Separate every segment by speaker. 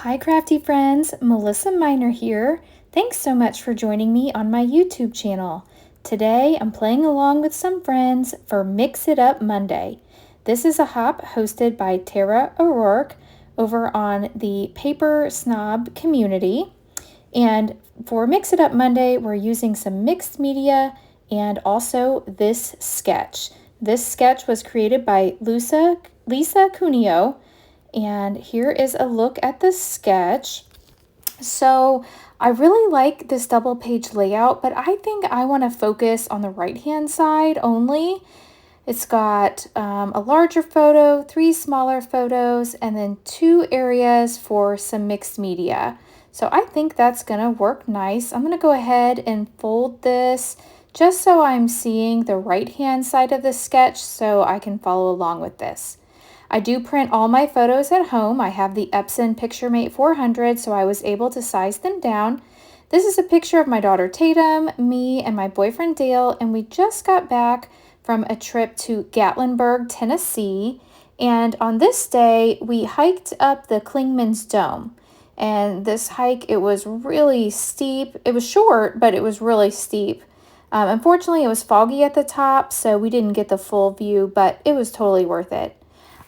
Speaker 1: Hi crafty friends, Melissa Minor here. Thanks so much for joining me on my YouTube channel. Today I'm playing along with some friends for Mix It Up Monday. This is a hop hosted by Tara O'Rourke over on the Paper Snob community. And for Mix It Up Monday, we're using some mixed media and also this sketch. This sketch was created by Lisa Cuneo. And here is a look at the sketch. So I really like this double page layout, but I think I want to focus on the right hand side only. It's got a larger photo, 3 smaller photos, and then 2 areas for some mixed media. So I think that's going to work nice. I'm going to go ahead and fold this just so I'm seeing the right hand side of the sketch so I can follow along with this. I do print all my photos at home. I have the Epson PictureMate 400, so I was able to size them down. This is a picture of my daughter Tatum, me, and my boyfriend Dale, and we just got back from a trip to Gatlinburg, Tennessee. And on this day, we hiked up the Clingman's Dome. And this hike, it was really steep. It was short, but it was really steep. Unfortunately, it was foggy at the top, so we didn't get the full view, but it was totally worth it.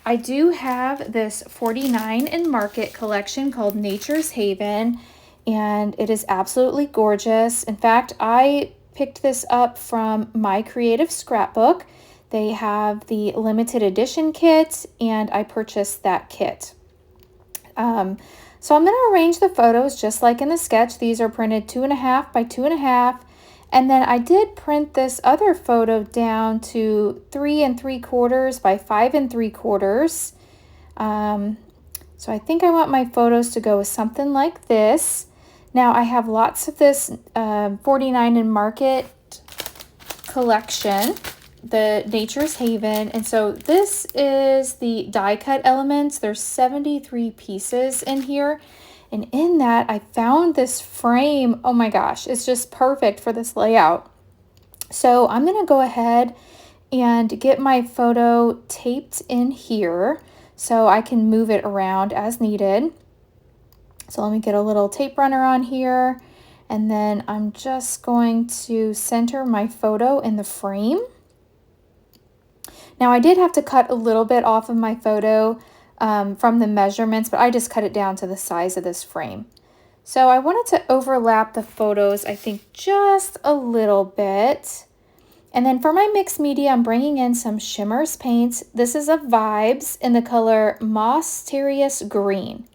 Speaker 1: I do have this 49 in Market collection called Nature's Haven, and it is absolutely gorgeous. In fact, I picked this up from my creative scrapbook. They have the limited edition kit, and I purchased that kit. So I'm going to arrange the photos just like in the sketch. These are printed 2.5 by 2.5. And then I did print this other photo down to 3 3/4 by 5 3/4. So I think I want my photos to go with something like this. Now I have lots of this 49 in Market collection, the Nature's Haven. And so this is the die cut elements. There's 73 pieces in here. And in that, I found this frame. Oh my gosh, it's just perfect for this layout. So I'm going to go ahead and get my photo taped in here so I can move it around as needed. So let me get a little tape runner on here. And then I'm just going to center my photo in the frame. Now I did have to cut a little bit off of my photo from the measurements, but I just cut it down to the size of this frame. So I wanted to overlap the photos, I think, just a little bit. And then for my mixed media, I'm bringing in some Shimmers paints. This is a Vibes in the color Moss Terrius Green.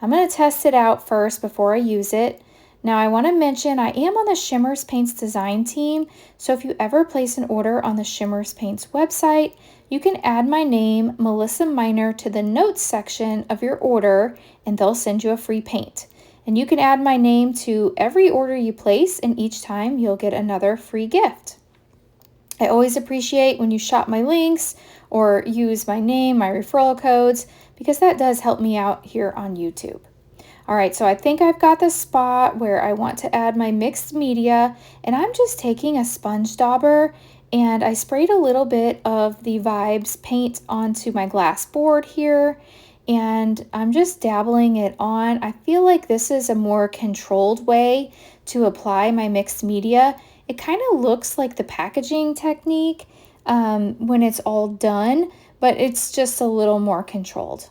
Speaker 1: I'm going to test it out first before I use it. Now I want to mention I am on the Shimmers Paints design team, so if you ever place an order on the Shimmers Paints website, you can add my name, Melissa Minor, to the notes section of your order, and they'll send you a free paint. And you can add my name to every order you place, and each time you'll get another free gift. I always appreciate when you shop my links or use my name, my referral codes, because that does help me out here on YouTube. All right, so I think I've got the spot where I want to add my mixed media, and I'm just taking a sponge dauber and I sprayed a little bit of the Vibes paint onto my glass board here, and I'm just dabbling it on. I feel like this is a more controlled way to apply my mixed media. It kind of looks like the packaging technique when it's all done, but it's just a little more controlled.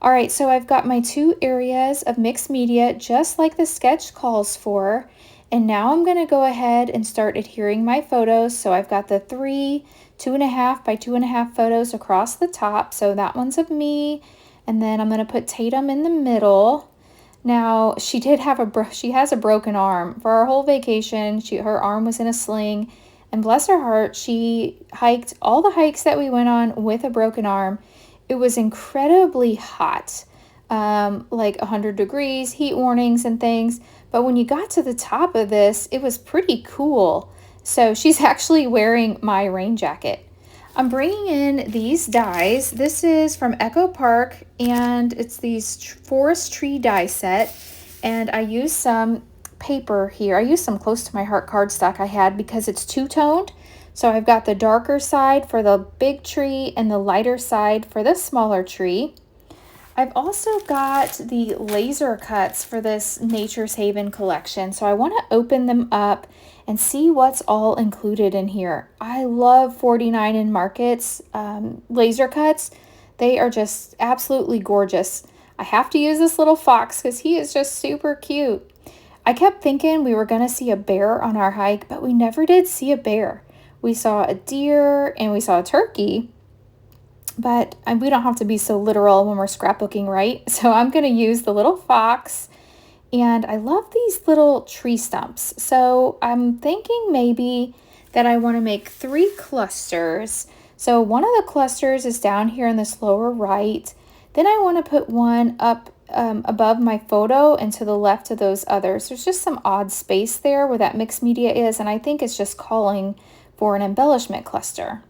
Speaker 1: All right, so I've got my 2 areas of mixed media just like the sketch calls for. And now I'm going to go ahead and start adhering my photos. So I've got the 3 2.5 by 2.5 photos across the top. So that one's of me. And then I'm going to put Tatum in the middle. Now she has a broken arm. For our whole vacation, her arm was in a sling. And bless her heart, she hiked all the hikes that we went on with a broken arm. It was incredibly hot, like 100 degrees, heat warnings and things. But when you got to the top of this, it was pretty cool. So she's actually wearing my rain jacket. I'm bringing in these dies. This is from Echo Park, and it's these forest tree die set. And I used some paper here. I used some close to my heart cardstock I had because it's two-toned. So I've got the darker side for the big tree and the lighter side for the smaller tree. I've also got the laser cuts for this Nature's Haven collection, so I want to open them up and see what's all included in here. I love 49 in Market's laser cuts. They are just absolutely gorgeous. I have to use this little fox because he is just super cute. I kept thinking we were going to see a bear on our hike, but we never did see a bear. We saw a deer and we saw a turkey, but we don't have to be so literal when we're scrapbooking, right? So I'm going to use the little fox, and I love these little tree stumps. So I'm thinking maybe that I want to make 3 clusters. So one of the clusters is down here in this lower right. Then I want to put one up above my photo and to the left of those others. There's just some odd space there where that mixed media is, and I think it's just calling for an embellishment cluster.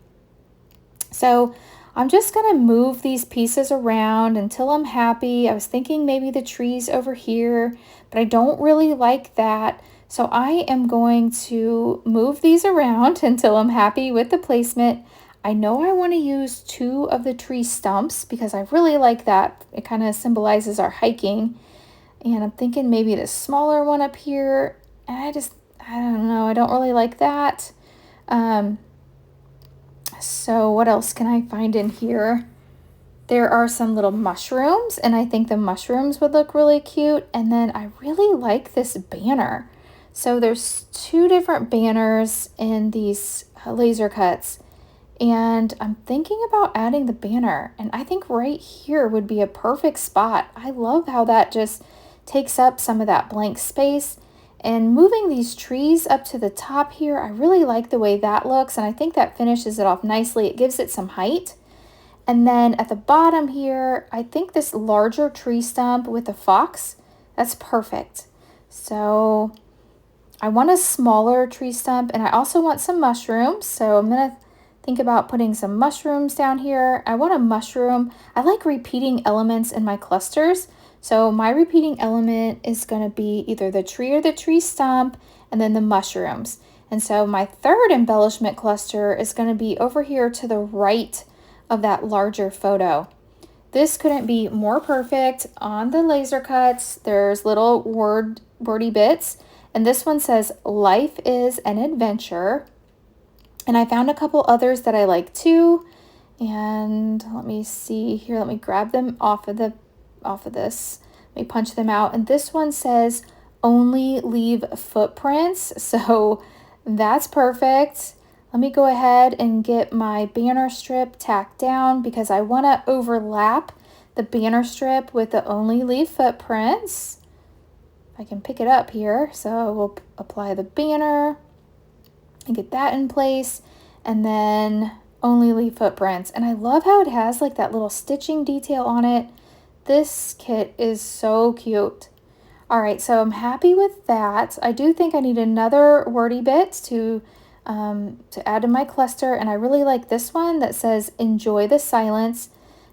Speaker 1: So I'm just going to move these pieces around until I'm happy. I was thinking maybe the trees over here, but I don't really like that. So I am going to move these around until I'm happy with the placement. I know I want to use 2 of the tree stumps because I really like that. It kind of symbolizes our hiking. And I'm thinking maybe the smaller one up here. And I don't know, I don't really like that. So what else can I find in here? There are some little mushrooms, and I think the mushrooms would look really cute. And then I really like this banner. So there's 2 different banners in these laser cuts, and I'm thinking about adding the banner, and I think right here would be a perfect spot. I love how that just takes up some of that blank space. And moving these trees up to the top here, I really like the way that looks, and I think that finishes it off nicely. It gives it some height. And then at the bottom here, I think this larger tree stump with the fox, that's perfect. So I want a smaller tree stump, and I also want some mushrooms. So I'm going to think about putting some mushrooms down here. I want a mushroom. I like repeating elements in my clusters. So my repeating element is going to be either the tree or the tree stump, and then the mushrooms. And so my third embellishment cluster is going to be over here to the right of that larger photo. This couldn't be more perfect. On the laser cuts, there's little wordy bits, and this one says, "Life is an adventure." And I found a couple others that I like too. And let me see here. Let me grab them off of this. Let me punch them out. And this one says, "Only leave footprints." So that's perfect. Let me go ahead and get my banner strip tacked down because I want to overlap the banner strip with the "Only leave footprints." I can pick it up here. So we'll apply the banner and get that in place, and then "Only leave footprints." And I love how it has like that little stitching detail on it. This kit is so cute. All right, so I'm happy with that. I do think I need another wordy bit to add to my cluster, and I really like this one that says, "Enjoy the silence."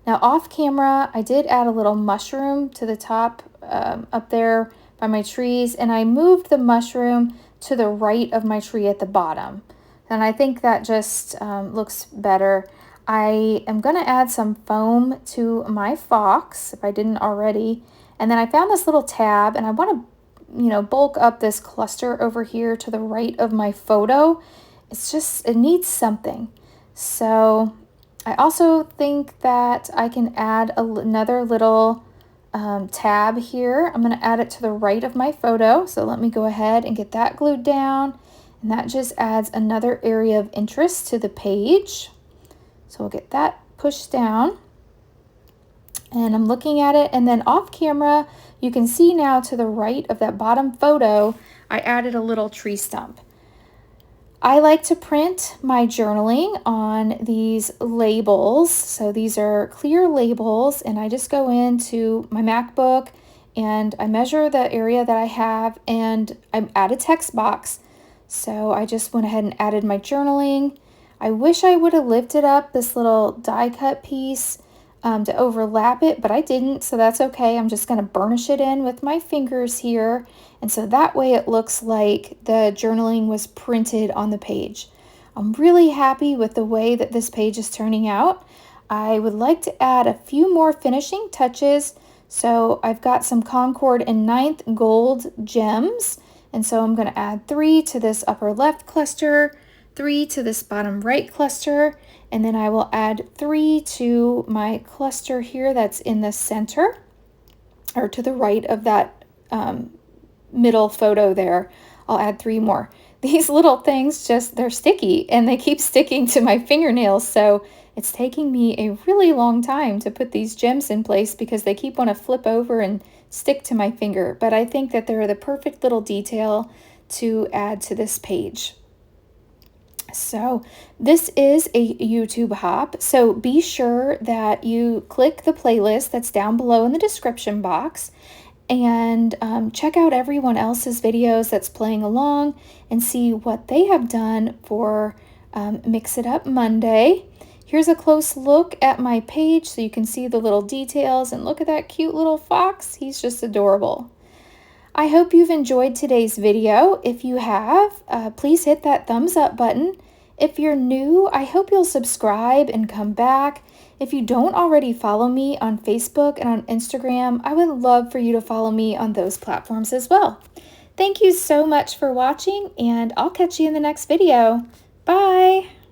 Speaker 1: Now off camera, I did add a little mushroom to the top up there by my trees, and I moved the mushroom to the right of my tree at the bottom. And I think that just looks better. I am going to add some foam to my fox if I didn't already. And then I found this little tab, and I want to, bulk up this cluster over here to the right of my photo. It needs something. So I also think that I can add another little tab here. I'm going to add it to the right of my photo. So let me go ahead and get that glued down. And that just adds another area of interest to the page. So we'll get that pushed down. And I'm looking at it, and then off camera, you can see now to the right of that bottom photo, I added a little tree stump. I like to print my journaling on these labels. So these are clear labels, and I just go into my MacBook and I measure the area that I have, and I add a text box. So I just went ahead and added my journaling. I wish I would have lifted up this little die cut piece to overlap it, but I didn't, so that's okay. I'm just going to burnish it in with my fingers here, and so that way it looks like the journaling was printed on the page. I'm really happy with the way that this page is turning out. I would like to add a few more finishing touches. So I've got some Concord and Ninth gold gems. And so I'm going to add 3 to this upper left cluster, 3 to this bottom right cluster, and then I will add 3 to my cluster here that's in the center, or to the right of that middle photo there. I'll add 3 more. These little things they're sticky and they keep sticking to my fingernails, so it's taking me a really long time to put these gems in place because they keep wanting to flip over and stick to my finger. But I think that they're the perfect little detail to add to this page. So this is a YouTube hop, so be sure that you click the playlist that's down below in the description box and check out everyone else's videos that's playing along and see what they have done for Mix It Up Monday. Here's a close look at my page so you can see the little details, and look at that cute little fox. He's just adorable. I hope you've enjoyed today's video. If you have, please hit that thumbs up button. If you're new, I hope you'll subscribe and come back. If you don't already follow me on Facebook and on Instagram, I would love for you to follow me on those platforms as well. Thank you so much for watching, and I'll catch you in the next video. Bye!